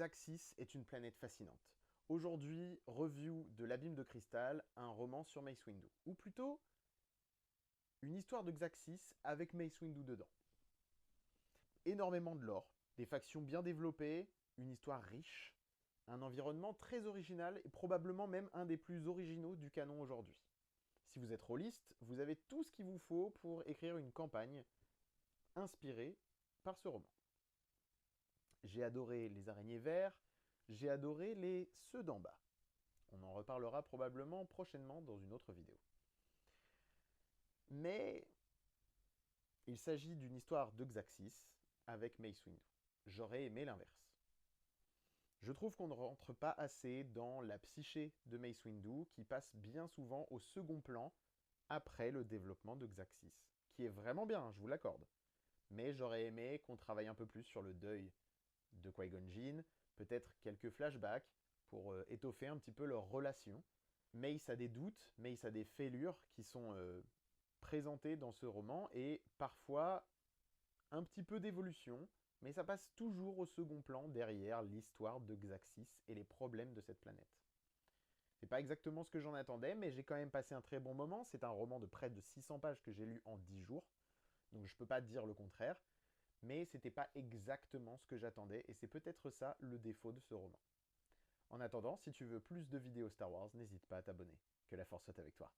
Xaxis est une planète fascinante. Aujourd'hui, review de l'Abîme de Cristal, un roman sur Mace Windu. Ou plutôt, une histoire de Xaxis avec Mace Windu dedans. Énormément de lore, des factions bien développées, une histoire riche, un environnement très original et probablement même un des plus originaux du canon aujourd'hui. Si vous êtes rôliste, vous avez tout ce qu'il vous faut pour écrire une campagne inspirée par ce roman. J'ai adoré les araignées verts, j'ai adoré les ceux d'en bas. On en reparlera probablement prochainement dans une autre vidéo. Mais il s'agit d'une histoire de Xaxis avec Mace Windu. J'aurais aimé l'inverse. Je trouve qu'on ne rentre pas assez dans la psyché de Mace Windu qui passe bien souvent au second plan après le développement de Xaxis, qui est vraiment bien, je vous l'accorde. Mais j'aurais aimé qu'on travaille un peu plus sur le deuil de Qui-Gon Jinn, peut-être quelques flashbacks pour étoffer un petit peu leur relation. Mace a des doutes, Mace a des fêlures qui sont présentées dans ce roman et parfois un petit peu d'évolution, mais ça passe toujours au second plan derrière l'histoire de Xaxis et les problèmes de cette planète. C'est pas exactement ce que j'en attendais, mais j'ai quand même passé un très bon moment. C'est un roman de près de 600 pages que j'ai lu en 10 jours, donc je peux pas dire le contraire. Mais c'était pas exactement ce que j'attendais, et c'est peut-être ça le défaut de ce roman. En attendant, si tu veux plus de vidéos Star Wars, n'hésite pas à t'abonner. Que la force soit avec toi.